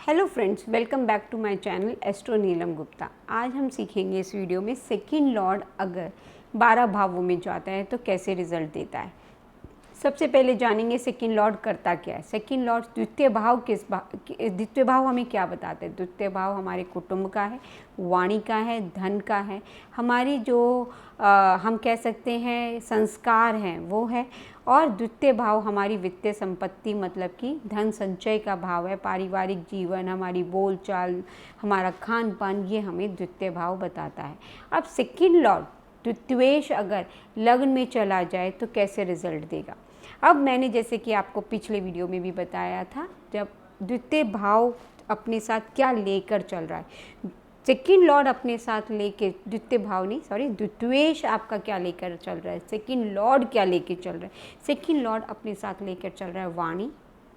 Hello friends, welcome back to my channel astro Neelam Gupta. आज हम सीखेंगे इस वीडियो में सेकंड लॉर्ड अगर 12 भावों में जाता है तो कैसे रिजल्ट देता है। सबसे पहले जानेंगे सेकंड लॉर्ड करता क्या है। सेकंड लॉर्ड द्वितीय भाव द्वितीय भाव हमें क्या बताते हैं। द्वितीय भाव हमारे कुटुंब का है, वाणी का है, धन का है, हमारी जो हम कह सकते हैं संस्कार हैं वो है। और द्वितीय भाव हमारी वित्तीय संपत्ति मतलब कि धन संचय का भाव है। पारिवारिक जीवन, हमारी बोलचाल, हमारा खान पान, ये हमें द्वितीय भाव बताता है। अब सेकंड लॉर्ड द्वितीयेश अगर लग्न में चला जाए तो कैसे रिजल्ट देगा। अब मैंने जैसे कि आपको पिछले वीडियो में भी बताया था, जब द्वितीय भाव अपने साथ क्या लेकर चल रहा है, सेकंड लॉर्ड अपने साथ लेके द्वितीय भाव नहीं सॉरी द्वितीयेश आपका क्या लेकर चल रहा है, सेकंड लॉर्ड क्या लेके चल रहा है। सेकंड लॉर्ड अपने साथ लेकर चल रहा है वाणी,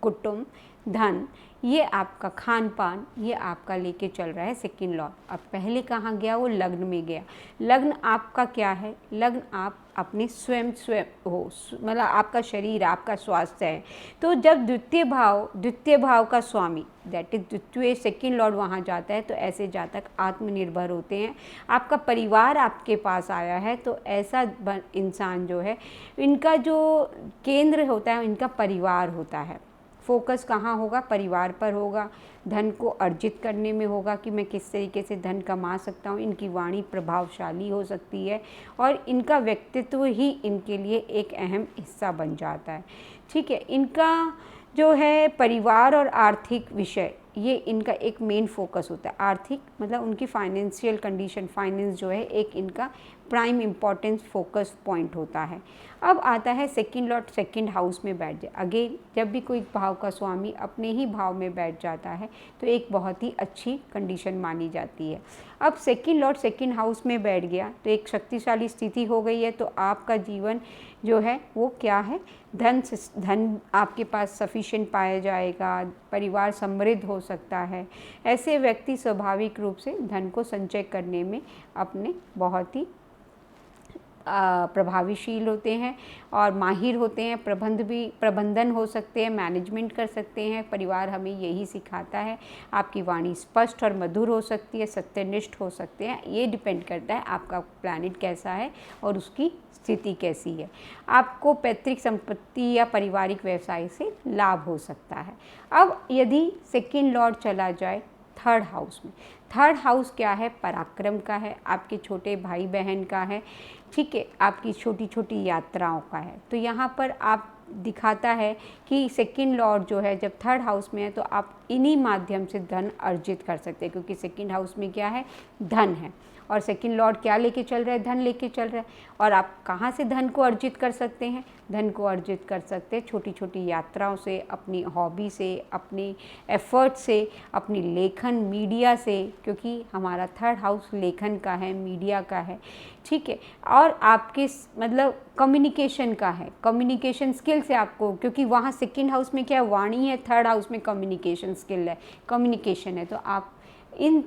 कुटुंब, धन, ये आपका खान पान, ये आपका लेके चल रहा है सेकंड लॉर्ड। अब पहले कहाँ गया, वो लग्न में गया। लग्न आपका क्या है, लग्न आप अपने स्वयं हो, मतलब आपका शरीर, आपका स्वास्थ्य है। तो जब द्वितीय भाव का स्वामी दैट इज द्वितीय सेकंड लॉर्ड वहाँ जाता है तो ऐसे जातक आत्मनिर्भर होते हैं। आपका परिवार आपके पास आया है तो ऐसा इंसान जो है, इनका जो केंद्र होता है इनका परिवार होता है। फोकस कहाँ होगा, परिवार पर होगा, धन को अर्जित करने में होगा कि मैं किस तरीके से धन कमा सकता हूँ। इनकी वाणी प्रभावशाली हो सकती है और इनका व्यक्तित्व ही इनके लिए एक अहम हिस्सा बन जाता है। ठीक है, इनका जो है परिवार और आर्थिक विषय, ये इनका एक मेन फोकस होता है। आर्थिक मतलब उनकी फाइनेंशियल कंडीशन, फाइनेंस जो है एक इनका प्राइम इम्पॉर्टेंस फोकस पॉइंट होता है। अब आता है सेकंड लॉर्ड सेकंड हाउस में बैठ जाए। अगेन जब भी कोई भाव का स्वामी अपने ही भाव में बैठ जाता है तो एक बहुत ही अच्छी कंडीशन मानी जाती है। अब सेकंड लॉर्ड सेकंड हाउस में बैठ गया तो एक शक्तिशाली स्थिति हो गई है। तो आपका जीवन जो है वो क्या है, धन आपके पास सफिशिएंट पाया जाएगा, परिवार समृद्ध हो सकता है। ऐसे व्यक्ति स्वाभाविक रूप से धन को संचय करने में अपने बहुत ही प्रभावीशील होते हैं और माहिर होते हैं। प्रबंधन हो सकते हैं, मैनेजमेंट कर सकते हैं। परिवार हमें यही सिखाता है। आपकी वाणी स्पष्ट और मधुर हो सकती है, सत्यनिष्ठ हो सकते हैं। ये डिपेंड करता है आपका प्लैनेट कैसा है और उसकी स्थिति कैसी है। आपको पैतृक संपत्ति या पारिवारिक व्यवसाय से लाभ हो सकता है। अब यदि सेकंड लॉर्ड चला जाए थर्ड हाउस में, थर्ड हाउस क्या है, पराक्रम का है, आपके छोटे भाई बहन का है। ठीक है, आपकी छोटी छोटी यात्राओं का है। तो यहाँ पर आप दिखाता है कि सेकंड लॉर्ड जो है जब थर्ड हाउस में है तो आप इन्हीं माध्यम से धन अर्जित कर सकते हैं, क्योंकि सेकंड हाउस में क्या है, धन है। और सेकंड लॉर्ड क्या लेके चल रहा है, धन लेके चल रहा है। और आप कहाँ से धन को अर्जित कर सकते हैं, धन को अर्जित कर सकते हैं छोटी छोटी यात्राओं से, अपनी हॉबी से, अपनी एफर्ट से, अपनी लेखन मीडिया से, क्योंकि हमारा थर्ड हाउस लेखन का है, मीडिया का है। ठीक है, और आपके मतलब कम्युनिकेशन का है, कम्युनिकेशन स्किल से आपको, क्योंकि वहाँ सेकंड हाउस में क्या वाणी है, थर्ड हाउस में कम्युनिकेशन स्किल है, कम्युनिकेशन है। तो आप इन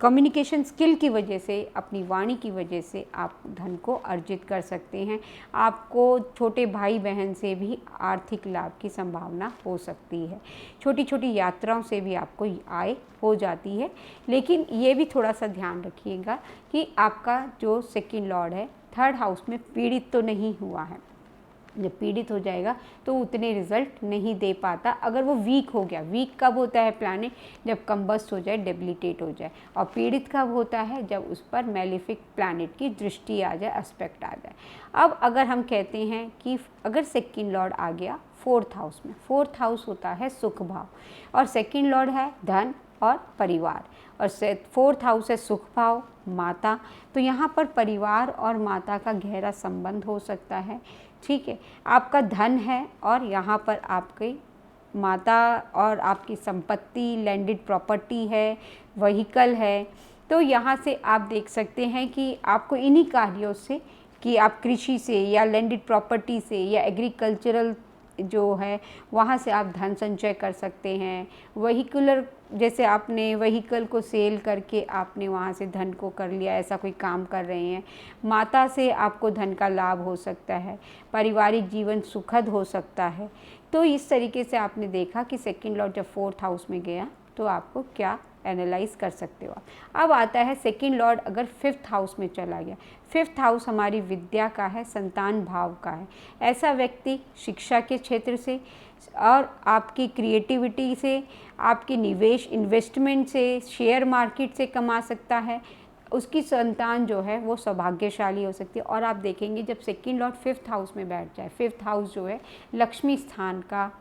कम्युनिकेशन स्किल की वजह से, अपनी वाणी की वजह से आप धन को अर्जित कर सकते हैं। आपको छोटे भाई बहन से भी आर्थिक लाभ की संभावना हो सकती है। छोटी छोटी यात्राओं से भी आपको आय हो जाती है। लेकिन ये भी थोड़ा सा ध्यान रखिएगा कि आपका जो सेकंड लॉर्ड है थर्ड हाउस में पीड़ित तो नहीं हुआ है। जब पीड़ित हो जाएगा तो उतने रिजल्ट नहीं दे पाता। अगर वो वीक हो गया, वीक कब होता है प्लैनेट, जब कंबस्ट हो जाए, डेबिलिटेट हो जाए। और पीड़ित कब होता है, जब उस पर मेलेफिक प्लैनेट की दृष्टि आ जाए, एस्पेक्ट आ जाए। अब अगर हम कहते हैं कि अगर सेकंड लॉर्ड आ गया फोर्थ हाउस में, फोर्थ हाउस होता है सुख भाव और सेकंड लॉर्ड है धन और परिवार, और फोर्थ हाउस है सुख भाव, माता। तो यहाँ पर परिवार और माता का गहरा संबंध हो सकता है। ठीक है, आपका धन है और यहाँ पर आपकी माता और आपकी संपत्ति, लैंडेड प्रॉपर्टी है, व्हीकल है। तो यहाँ से आप देख सकते हैं कि आपको इन्हीं कार्यों से, कि आप कृषि से या लैंडेड प्रॉपर्टी से या एग्रीकल्चरल जो है वहाँ से आप धन संचय कर सकते हैं। व्हीकुलर, जैसे आपने व्हीकल को सेल करके आपने वहाँ से धन को कर लिया, ऐसा कोई काम कर रहे हैं। माता से आपको धन का लाभ हो सकता है, पारिवारिक जीवन सुखद हो सकता है। तो इस तरीके से आपने देखा कि सेकंड लॉर्ड जब फोर्थ हाउस में गया तो आपको क्या एनालाइज कर सकते हो आप। अब आता है सेकंड लॉर्ड अगर 5th हाउस में चला गया। 5th हाउस हमारी विद्या का है, संतान भाव का है। ऐसा व्यक्ति शिक्षा के क्षेत्र से और आपकी क्रिएटिविटी से, आपकी निवेश इन्वेस्टमेंट से, शेयर मार्केट से कमा सकता है। उसकी संतान जो है वो सौभाग्यशाली हो सकती है। और आप देखेंगे जब सेकंड लॉर्ड 5th हाउस में बैठ जाए, 5th हाउस जो है लक्ष्मी स्थान का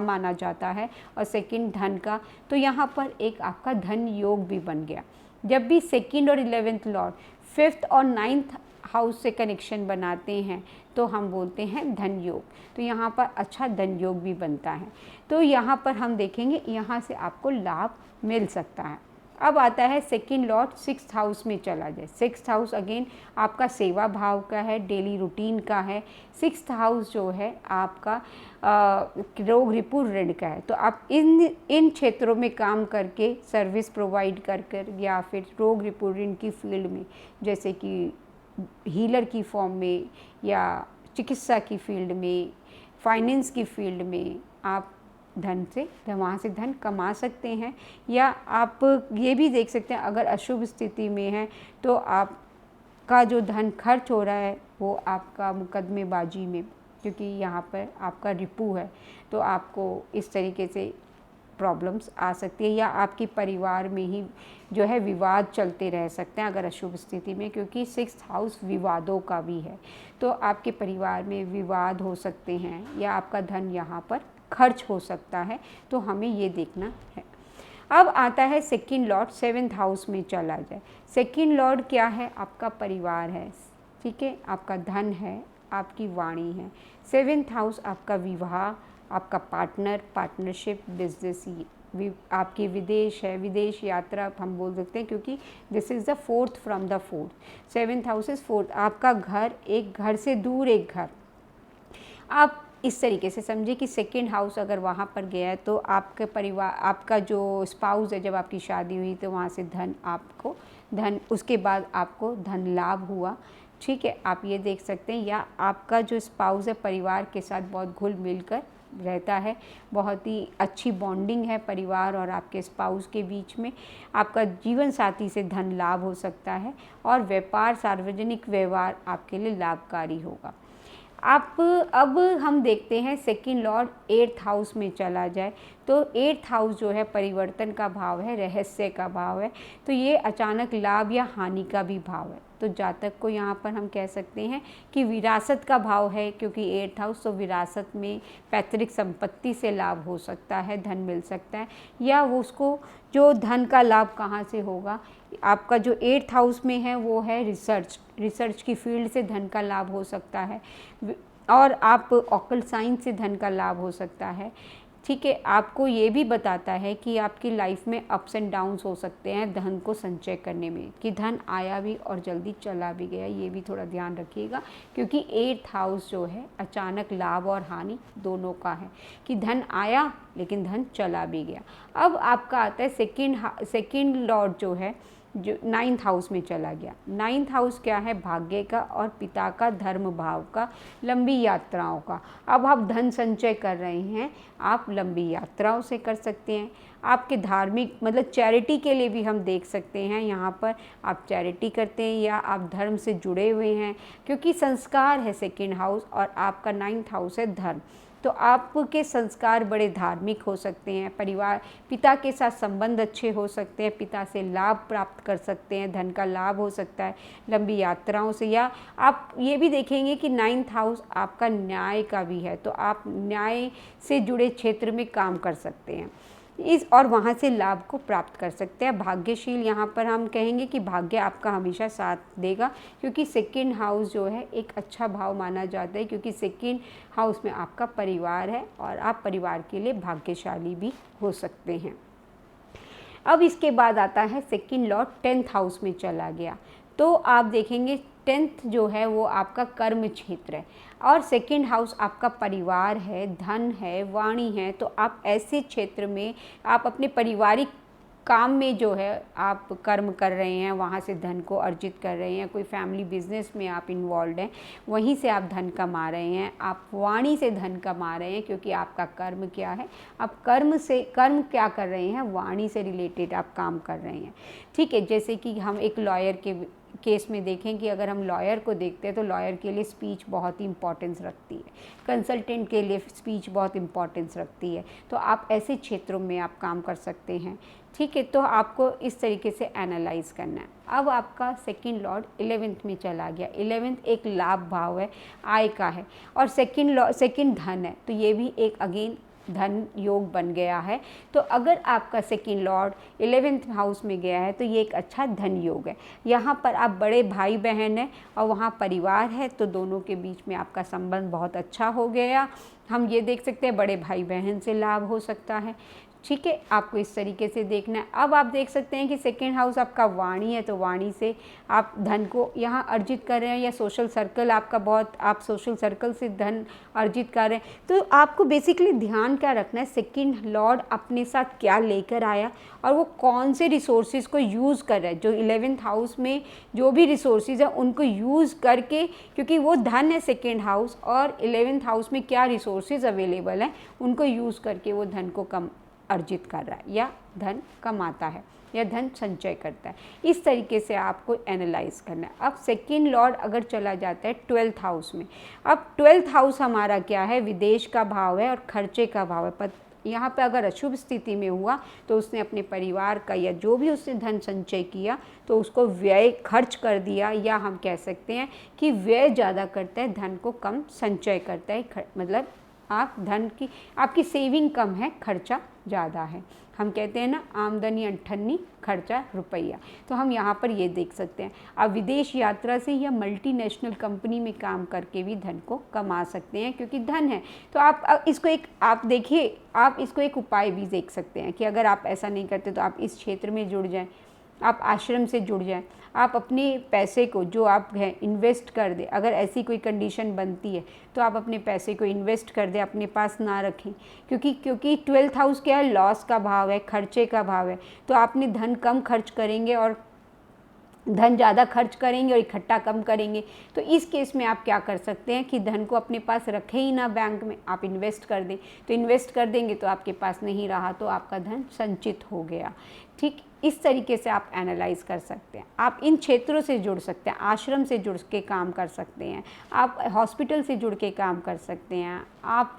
माना जाता है और सेकंड धन का, तो यहाँ पर एक आपका धन योग भी बन गया। जब भी सेकंड और 11th लॉर्ड 5th और 9th हाउस से कनेक्शन बनाते हैं तो हम बोलते हैं धन योग। तो यहाँ पर अच्छा धन योग भी बनता है। तो यहाँ पर हम देखेंगे यहाँ से आपको लाभ मिल सकता है। अब आता है सेकंड लॉर्ड 6th हाउस में चला जाए। 6th हाउस अगेन आपका सेवा भाव का है, डेली रूटीन का है। 6th हाउस जो है आपका रोग रिपु ऋण का है। तो आप इन क्षेत्रों में काम करके सर्विस प्रोवाइड कर या फिर रोग रिपु ऋण की फील्ड में, जैसे कि हीलर की फॉर्म में या चिकित्सा की फील्ड में, फाइनेंस की फील्ड में आप धन से वहाँ से धन कमा सकते हैं। या आप ये भी देख सकते हैं अगर अशुभ स्थिति में है तो आपका जो धन खर्च हो रहा है वो आपका मुकदमेबाजी में, क्योंकि यहाँ पर आपका रिपु है तो आपको इस तरीके से प्रॉब्लम्स आ सकती है। या आपके परिवार में ही जो है विवाद चलते रह सकते हैं अगर अशुभ स्थिति में, क्योंकि 6th हाउस विवादों का भी है। तो आपके परिवार में विवाद हो सकते हैं या आपका धन यहाँ पर खर्च हो सकता है, तो हमें ये देखना है। अब आता है सेकंड लॉर्ड 7th हाउस में चला जाए। सेकंड लॉर्ड क्या है? आपका परिवार है, ठीक है, आपका धन है, आपकी वाणी है। 7th हाउस आपका विवाह, आपका पार्टनर, पार्टनरशिप, बिजनेस, आपकी विदेश है, विदेश यात्रा हम बोल सकते हैं, क्योंकि this is the 4th from the 4th। 7th house is 4th। आपका घर, एक घर से दूर एक घर। आप इस तरीके से समझिए कि सेकंड हाउस अगर वहाँ पर गया है तो आपके परिवार, आपका जो स्पाउस है, जब आपकी शादी हुई तो वहाँ से धन आपको उसके बाद आपको धन लाभ हुआ, ठीक है, आप ये देख सकते हैं। या आपका जो स्पाउस है परिवार के साथ बहुत घुल मिल कर रहता है, बहुत ही अच्छी बॉन्डिंग है परिवार और आपके स्पाउस के बीच में। आपका जीवन साथी से धन लाभ हो सकता है और व्यापार, सार्वजनिक व्यवहार आपके लिए लाभकारी होगा। अब हम देखते हैं सेकंड लॉर्ड 8th हाउस में चला जाए तो 8th हाउस जो है परिवर्तन का भाव है, रहस्य का भाव है। तो ये अचानक लाभ या हानि का भी भाव है। तो जातक को यहाँ पर हम कह सकते हैं कि विरासत का भाव है, क्योंकि 8th हाउस, तो विरासत में पैतृक संपत्ति से लाभ हो सकता है, धन मिल सकता है। या वो उसको जो धन का लाभ कहाँ से होगा, आपका जो 8th हाउस में है वो है रिसर्च की फील्ड से धन का लाभ हो सकता है। और आप ऑकल्ट साइंस से धन का लाभ हो सकता है, ठीक है। आपको ये भी बताता है कि आपकी लाइफ में अप्स एंड डाउन्स हो सकते हैं धन को संचय करने में, कि धन आया भी और जल्दी चला भी गया, ये भी थोड़ा ध्यान रखिएगा, क्योंकि 8th हाउस जो है अचानक लाभ और हानि दोनों का है, कि धन आया लेकिन धन चला भी गया। अब आपका आता है सेकंड लॉर्ड जो है जो 9th हाउस में चला गया। 9th हाउस क्या है? भाग्य का और पिता का, धर्म भाव का, लंबी यात्राओं का। अब आप धन संचय कर रहे हैं, आप लंबी यात्राओं से कर सकते हैं। आपके धार्मिक मतलब चैरिटी के लिए भी हम देख सकते हैं, यहाँ पर आप चैरिटी करते हैं या आप धर्म से जुड़े हुए हैं, क्योंकि संस्कार है सेकंड हाउस और आपका 9th हाउस है धर्म। तो आपके संस्कार बड़े धार्मिक हो सकते हैं, परिवार, पिता के साथ संबंध अच्छे हो सकते हैं, पिता से लाभ प्राप्त कर सकते हैं, धन का लाभ हो सकता है लंबी यात्राओं से। या आप ये भी देखेंगे कि 9th हाउस आपका न्याय का भी है, तो आप न्याय से जुड़े क्षेत्र में काम कर सकते हैं और वहाँ से लाभ को प्राप्त कर सकते हैं। भाग्यशील, यहाँ पर हम कहेंगे कि भाग्य आपका हमेशा साथ देगा, क्योंकि सेकंड हाउस जो है एक अच्छा भाव माना जाता है, क्योंकि सेकंड हाउस में आपका परिवार है और आप परिवार के लिए भाग्यशाली भी हो सकते हैं। अब इसके बाद आता है सेकंड लॉर्ड 10th हाउस में चला गया, तो आप देखेंगे 10th जो है वो आपका कर्म क्षेत्र है और सेकंड हाउस आपका परिवार है, धन है, वाणी है। तो आप ऐसे क्षेत्र में आप अपने पारिवारिक काम में जो है आप कर्म कर रहे हैं, वहाँ से धन को अर्जित कर रहे हैं, कोई फैमिली बिजनेस में आप इन्वॉल्व हैं, वहीं से आप धन कमा रहे हैं, आप वाणी से धन कमा रहे हैं, क्योंकि आपका कर्म क्या है, आप कर्म क्या कर रहे हैं, वाणी से रिलेटेड आप काम कर रहे हैं। ठीक है, जैसे कि हम एक लॉयर के केस में देखें कि अगर हम लॉयर को देखते हैं तो लॉयर के लिए स्पीच बहुत ही इंपॉर्टेंस रखती है, कंसल्टेंट के लिए स्पीच बहुत इंपॉर्टेंस रखती है। तो आप ऐसे क्षेत्रों में आप काम कर सकते हैं। ठीक है, तो आपको इस तरीके से एनालाइज करना है। अब आपका सेकंड लॉर्ड 11th में चला गया। 11th एक लाभ भाव है, आय का है, और सेकंड धन है, तो ये भी एक अगेन धन योग बन गया है। तो अगर आपका सेकंड लॉर्ड 11th हाउस में गया है तो ये एक अच्छा धन योग है। यहाँ पर आप बड़े भाई बहन हैं और वहाँ परिवार है, तो दोनों के बीच में आपका संबंध बहुत अच्छा हो गया। हम ये देख सकते हैं बड़े भाई बहन से लाभ हो सकता है। ठीक है, आपको इस तरीके से देखना है। अब आप देख सकते हैं कि सेकेंड हाउस आपका वाणी है, तो वाणी से आप धन को यहाँ अर्जित कर रहे हैं, या सोशल सर्कल आपका बहुत, आप सोशल सर्कल से धन अर्जित कर रहे हैं। तो आपको बेसिकली ध्यान क्या रखना है, सेकेंड लॉर्ड अपने साथ क्या लेकर आया और वो कौन से रिसोर्सेज को यूज़ कर रहा है। जो 11th हाउस में जो भी रिसोर्सेज है उनको यूज़ करके, क्योंकि वो धन है सेकेंड हाउस, और 11th हाउस में क्या रिसोर्सेज अवेलेबल हैं उनको यूज़ करके वो धन को अर्जित कर रहा है, या धन कमाता है, या धन संचय करता है। इस तरीके से आपको एनालाइज करना है। अब सेकंड लॉर्ड अगर चला जाता है 12th हाउस में, अब 12th हाउस हमारा क्या है, विदेश का भाव है और खर्चे का भाव है। पर यहाँ पे अगर अशुभ स्थिति में हुआ तो उसने अपने परिवार का, या जो भी उसने धन संचय किया तो उसको व्यय खर्च कर दिया, या हम कह सकते हैं कि व्यय ज़्यादा करता है, धन को कम संचय करता है। मतलब आप धन की, आपकी सेविंग कम है, खर्चा ज़्यादा है। हम कहते हैं ना, आमदनी 58, खर्चा रुपया। तो हम यहाँ पर ये देख सकते हैं। आप विदेश यात्रा से या मल्टीनेशनल कंपनी में काम करके भी धन को कमा सकते हैं, क्योंकि धन है। तो आप इसको आप देखिए, आप इसको एक उपाय भी देख सकते हैं कि अगर आप ऐसा नहीं करते तो आप इस क्षेत्र में जुड़ जाएं, आप आश्रम से जुड़ जाएं, आप अपने पैसे को जो आप हैं इन्वेस्ट कर दें। अगर ऐसी कोई कंडीशन बनती है तो आप अपने पैसे को इन्वेस्ट कर दें, अपने पास ना रखें, क्योंकि 12th हाउस क्या है, लॉस का भाव है, खर्चे का भाव है। तो आपने धन कम खर्च करेंगे और धन ज़्यादा खर्च करेंगे और इकट्ठा कम करेंगे। तो इस केस में आप क्या कर सकते हैं कि धन को अपने पास रखें ही ना बैंक में, आप इन्वेस्ट कर दें। तो इन्वेस्ट कर देंगे तो आपके पास नहीं रहा तो आपका धन संचित हो गया। ठीक, इस तरीके से आप एनालाइज कर सकते हैं। आप इन क्षेत्रों से जुड़ सकते हैं, आश्रम से जुड़ के काम कर सकते हैं, आप हॉस्पिटल से जुड़ के काम कर सकते हैं, आप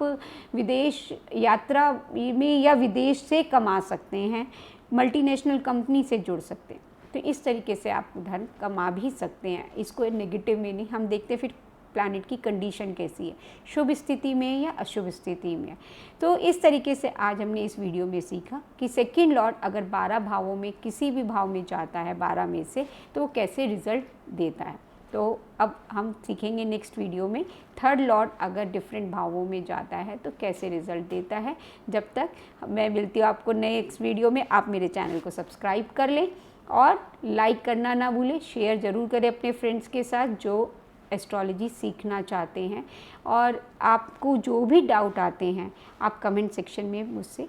विदेश यात्रा में या विदेश से कमा सकते हैं, मल्टीनेशनल कंपनी से जुड़ सकते हैं। तो इस तरीके से आप धन कमा भी सकते हैं। इसको नेगेटिव में नहीं, हम देखते हैं फिर प्लैनेट की कंडीशन कैसी है, शुभ स्थिति में या अशुभ स्थिति में। तो इस तरीके से आज हमने इस वीडियो में सीखा कि सेकंड लॉर्ड अगर 12 भावों में किसी भी भाव में जाता है, 12 में से, तो वो कैसे रिजल्ट देता है। तो अब हम सीखेंगे नेक्स्ट वीडियो में थर्ड लॉर्ड अगर डिफरेंट भावों में जाता है तो कैसे रिजल्ट देता है। जब तक मैं मिलती हूँ आपको नेक्स्ट वीडियो में, आप मेरे चैनल को सब्सक्राइब कर लें और लाइक करना ना भूलें, शेयर ज़रूर करें अपने फ्रेंड्स के साथ जो एस्ट्रोलॉजी सीखना चाहते हैं। और आपको जो भी डाउट आते हैं आप कमेंट सेक्शन में मुझसे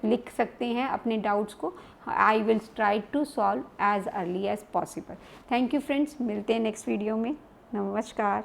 लिख सकते हैं अपने डाउट्स को। I will try to solve as early as possible. Thank you friends, मिलते हैं नेक्स्ट वीडियो में। नमस्कार।